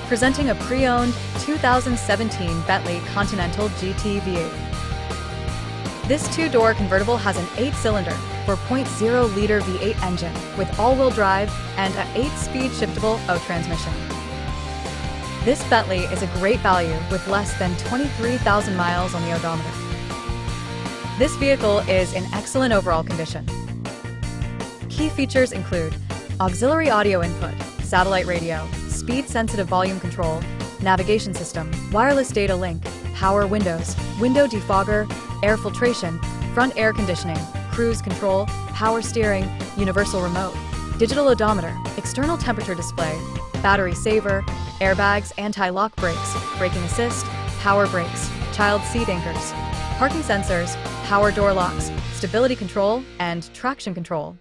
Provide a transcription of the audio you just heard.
presenting a pre-owned 2017 Bentley Continental GT V8. This two-door convertible has an 8-cylinder, 4.0-liter V8 engine with all-wheel drive and an 8-speed shiftable O transmission. This Bentley is a great value with less than 23,000 miles on the odometer. This vehicle is in excellent overall condition. Key features include auxiliary audio input, satellite radio, speed-sensitive volume control, navigation system, wireless data link, power windows, window defogger, air filtration, front air conditioning, cruise control, power steering, universal remote, digital odometer, external temperature display, battery saver, airbags, anti-lock brakes, braking assist, power brakes, child seat anchors, parking sensors, power door locks, stability control, and traction control.